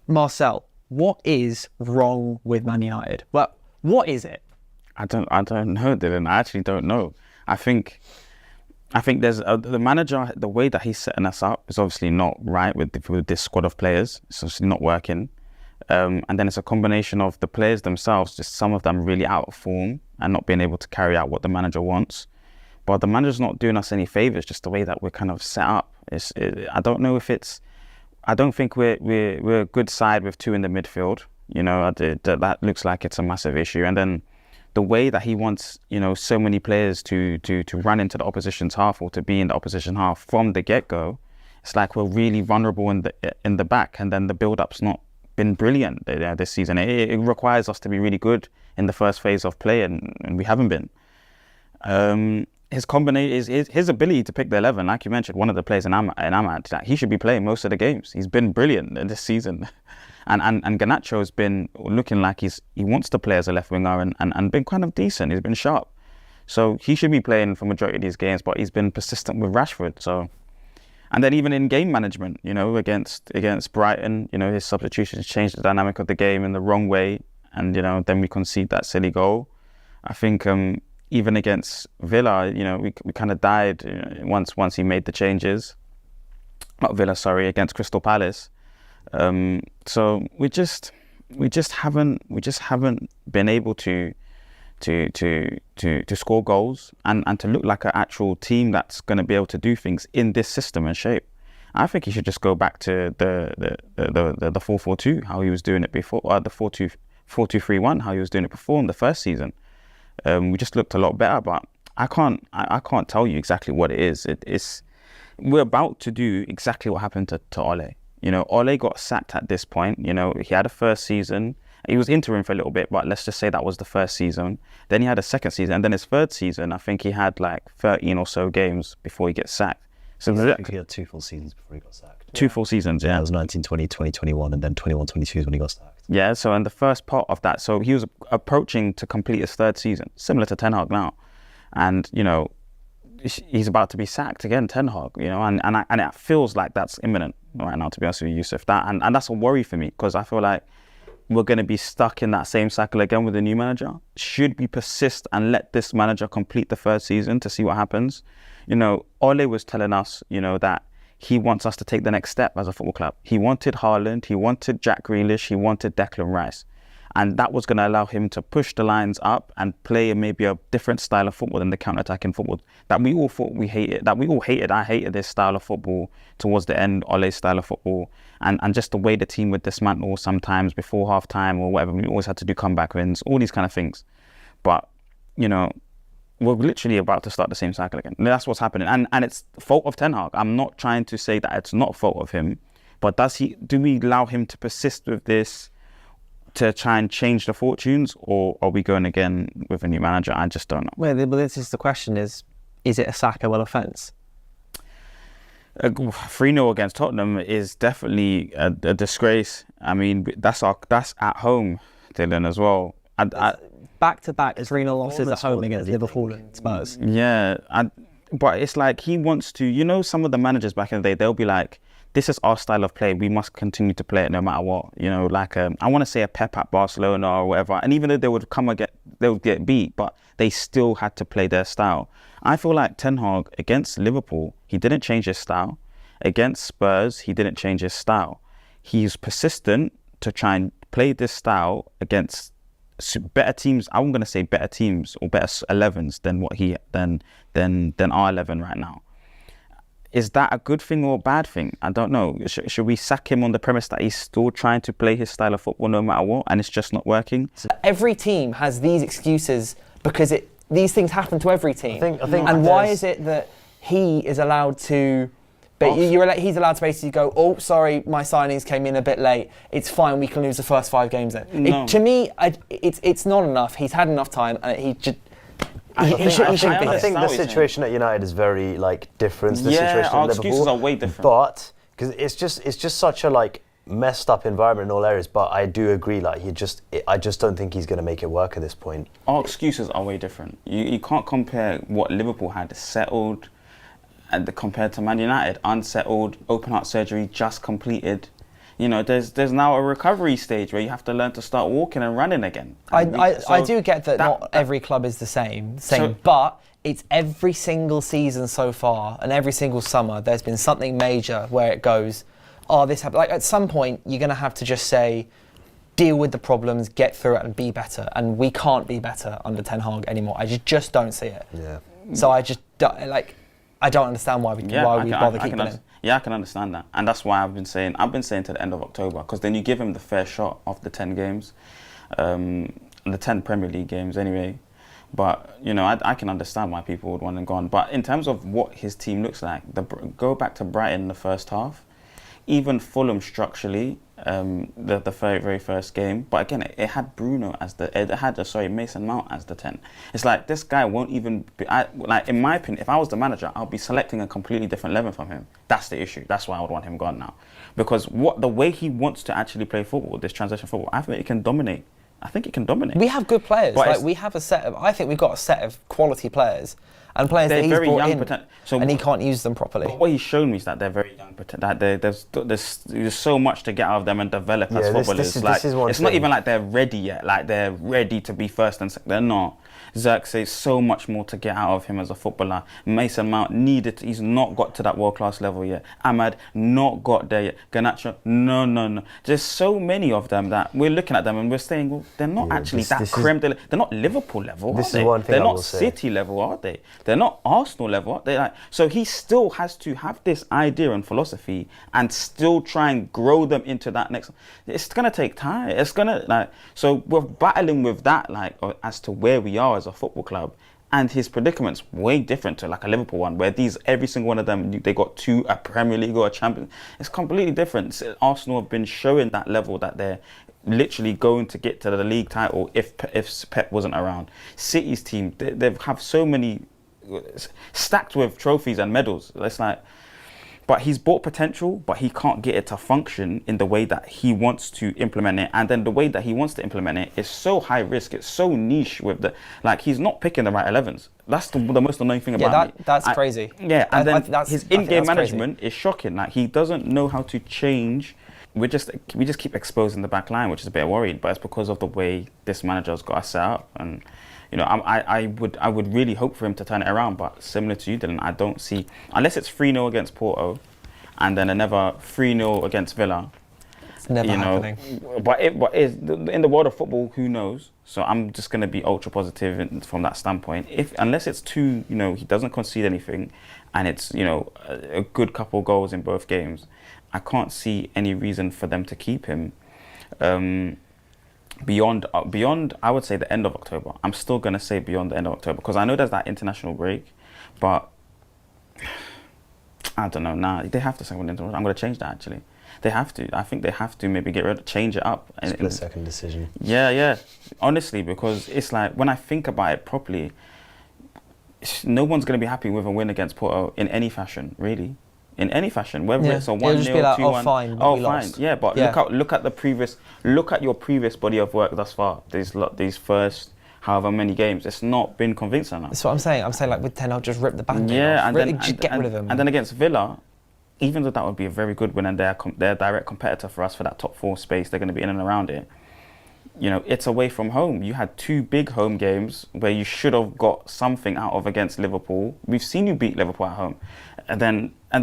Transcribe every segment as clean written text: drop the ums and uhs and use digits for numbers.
Marcel, what is wrong with Man United? Well, what is it? I don't know, Dylan. I actually don't know. I think there's the manager. The way that he's setting us up is obviously not right with this squad of players. It's obviously not working. And then it's a combination of the players themselves, just some of them really out of form and not being able to carry out what the manager wants. But the manager's not doing us any favours, just the way that we're kind of set up. I don't know if it's... I don't think we're a good side with two in the midfield. You know, that looks like it's a massive issue. And then the way that he wants, you know, so many players to run into the opposition's half or to be in the opposition half from the get-go, it's like we're really vulnerable in the back, and then the build-up's not been brilliant this season. It requires us to be really good in the first phase of play, and we haven't been. His combination, his ability to pick the 11, like you mentioned, one of the players in Ahmad, that he should be playing most of the games. He's been brilliant in this season, and Garnacho has been looking like he wants to play as a left winger and been kind of decent. He's been sharp, so he should be playing for majority of these games. But he's been persistent with Rashford. So, and then even in game management, you know, against Brighton, you know, his substitutions changed the dynamic of the game in the wrong way, and you know, then we concede that silly goal. I think. Even against Villa, you know, we kind of died once he made the changes. Not Villa, sorry, against Crystal Palace. So we just haven't been able to score goals and to look like an actual team that's going to be able to do things in this system and shape. I think he should just go back to the 4-4-2, how he was doing it before, or the 4-2-3-1, how he was doing it before in the first season. We just looked a lot better, but I can't tell you exactly what it is. We're about to do exactly what happened to Ole. You know, Ole got sacked at this point. You know, he had a first season. He was interim for a little bit, but let's just say that was the first season. Then he had a second season, and then his third season, I think he had like 13 or so games before he gets sacked. So he had 2 full seasons before he got sacked. 2 full seasons, yeah. It was 1920, 2021, and then 21-22 is when he got sacked. Yeah, so in the first part of that, so he was approaching to complete his third season, similar to Ten Hag now. And, you know, he's about to be sacked again, Ten Hag, you know, and it feels like that's imminent right now, to be honest with you, Yusuf. And that's a worry for me, because I feel like we're going to be stuck in that same cycle again with the new manager. Should we persist and let this manager complete the third season to see what happens? You know, Ole was telling us, you know, that he wants us to take the next step as a football club. He wanted Haaland, he wanted Jack Grealish, he wanted Declan Rice. And that was going to allow him to push the lines up and play maybe a different style of football than the counter-attacking football that we all thought we hated, that we all hated. I hated this style of football towards the end, Ole's style of football, and just the way the team would dismantle sometimes before half-time or whatever. We always had to do comeback wins, all these kind of things. But, you know, we're literally about to start the same cycle again. And that's what's happening. And it's the fault of Ten Hag. I'm not trying to say that it's not fault of him, but do we allow him to persist with this to try and change the fortunes, or are we going again with a new manager? I just don't know. Well, this is the question: is it a sackable offence? 3-0 against Tottenham is definitely a disgrace. I mean, that's at home, Dylan, as well. Back-to-back 3-0 losses at home against Liverpool and Spurs. Yeah, but it's like he wants to, you know, some of the managers back in the day, they'll be like, this is our style of play. We must continue to play it no matter what. You know, like I want to say a Pep at Barcelona or whatever. And even though they would get beat, but they still had to play their style. I feel like Ten Hag against Liverpool, he didn't change his style. Against Spurs, he didn't change his style. He's persistent to try and play this style against better teams. I'm going to say better teams or better 11s than our 11 right now. Is that a good thing or a bad thing? I don't know. Should we sack him on the premise that he's still trying to play his style of football no matter what, and it's just not working? Every team has these excuses because these things happen to every team. I think and why is it that he is allowed to... But he's allowed to basically go, oh, sorry, my signings came in a bit late. It's fine, we can lose the first 5 games then. No. To me, it's not enough. He's had enough time, and he should... I think the situation at United is very different to the situation at Liverpool. Our excuses are way different. But because it's just such a messed up environment in all areas. But I do agree, I just don't think he's going to make it work at this point. Our excuses are way different. You can't compare what Liverpool had settled and compared to Man United, unsettled, open heart surgery just completed. You know, there's now a recovery stage where you have to learn to start walking and running again. I do get that not every club is the same, but it's every single season so far and every single summer there's been something major where it goes, oh, this happened. Like at some point you're going to have to just say, deal with the problems, get through it and be better. And we can't be better under Ten Hag anymore. I just don't see it. Yeah. So I just don't, I don't understand why we bother keeping him. Yeah, I can understand that, and that's why I've been saying to the end of October, because then you give him the fair shot of the 10 games, the 10 Premier League games anyway. But you know, I can understand why people would want him gone. But in terms of what his team looks like, go back to Brighton in the first half, even Fulham structurally, the very, very first game. But again, it had Bruno as Mason Mount as the 10. It's like this guy won't even be, in my opinion, if I was the manager, I'll be selecting a completely different 11 from him. That's the issue. That's why I would want him gone now. Because the way he wants to actually play football, this transition football, I think it can dominate. We have good players. We have I think we've got a set of quality players and players that he's brought in, and he can't use them properly. But what he's shown me is that they're very young. That there's so much to get out of them and develop as footballers. It's not even like they're ready yet. Like they're ready to be first and second. They're not. Xerxes, so much more to get out of him as a footballer. Mason Mount he's not got to that world-class level yet. Ahmad, not got there yet. Garnacho, no. There's so many of them that we're looking at them and we're saying, well, they're not actually creme de la. They're not Liverpool level, are they? They're not City level, are they? They're not Arsenal level, are they? So he still has to have this idea and philosophy and still try and grow them into that next. It's going to take time. It's going to, so we're battling with that, as to where we are as a football club, and his predicament's way different to a Liverpool one, where every single one of them, they got a Premier League or a Champions. It's completely different. Arsenal have been showing that level that they're literally going to get to the league title if Pep wasn't around. City's team, they have so many stacked with trophies and medals. It's but he's bought potential, but he can't get it to function in the way that he wants to implement it. And then the way that he wants to implement it is so high risk. It's so niche with he's not picking the right 11s. That's the most annoying thing about me. That's crazy. Yeah, and then his in-game management is shocking. He doesn't know how to change. We just keep exposing the back line, which is a bit worried. But it's because of the way this manager's got us set up. And you know, I would really hope for him to turn it around, but similar to you, Dylan, I don't see, unless it's 3-0 against Porto, and then another 3-0 against Villa. It's never happening. But in the world of football, who knows? So I'm just going to be ultra positive from that standpoint. Unless it's he doesn't concede anything, and it's a good couple goals in both games, I can't see any reason for them to keep him. Beyond, I would say the end of October. I'm still going to say beyond the end of October, because I know there's that international break, but I don't know. Nah, they have to say when I'm going to change that, actually. They have to. I think they have to maybe change it up. Split second decision. Yeah. Honestly, because it's when I think about it properly, no one's going to be happy with a win against Porto in any fashion, really. In any fashion, whether it's a 1-0, 2-1. Fine. Oh, fine. Yeah, but look at your previous body of work thus far. These first however many games, it's not been convincing enough. That's what I'm saying. I'm saying with 10, I'll just rip the band-aid off. Get rid of them. And then against Villa, even though that would be a very good win and they're a direct competitor for us for that top 4 space, they're going to be in and around it. It's away from home. You had 2 big home games where you should have got something out of against Liverpool. We've seen you beat Liverpool at home. And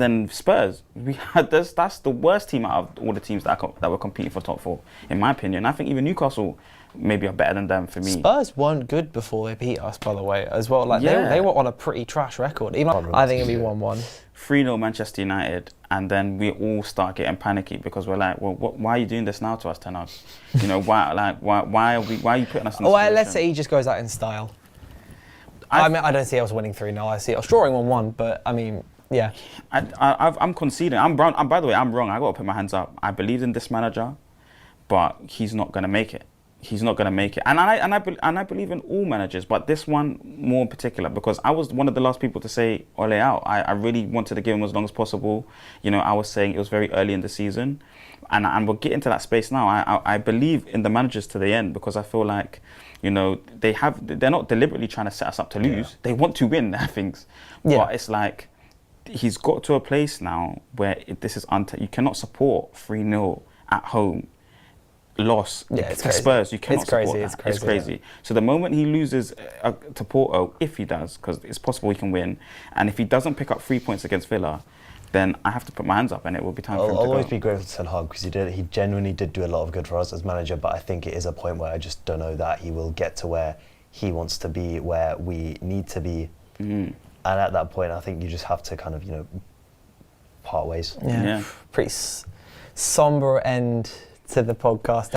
then Spurs. That's the worst team out of all the teams that were competing for top 4, in my opinion. I think even Newcastle maybe are better than them for me. Spurs weren't good before they beat us, by the way, as well. They were on a pretty trash record. I think it'd be 1-1. 3-0 Manchester United, and then we all start getting panicky because we're like, well, why are you doing this now to us, Ten Hag? Why are you putting us in this position? Let's say he just goes out in style. I don't see us winning 3-0. I see us drawing 1-1, but I mean, yeah. I'm conceding. By the way, I'm wrong. I got to put my hands up. I believe in this manager, but he's not going to make it. He's not going to make it. And I believe in all managers, but this one more in particular, because I was one of the last people to say Ole out. I really wanted to give him as long as possible. I was saying it was very early in the season. And we'll get into that space now. I believe in the managers to the end, because I feel like, they're not deliberately trying to set us up to lose. Yeah. They want to win things. Yeah. But it's he's got to a place now where this is you cannot support 3-0 at home loss it's to crazy. Spurs, you cannot It's crazy, support it's that. crazy, It's crazy. So the moment he loses to Porto, if he does, because it's possible he can win, and if he doesn't pick up 3 points against Villa, then I have to put my hands up and it will be time for him to I'll go. always be grateful to Ten Hag because he genuinely did do a lot of good for us as manager, but I think it is a point where I just don't know that he will get to where he wants to be, where we need to be. And at that point, I think you just have to kind of, part ways. Yeah. Pretty somber end to the podcast.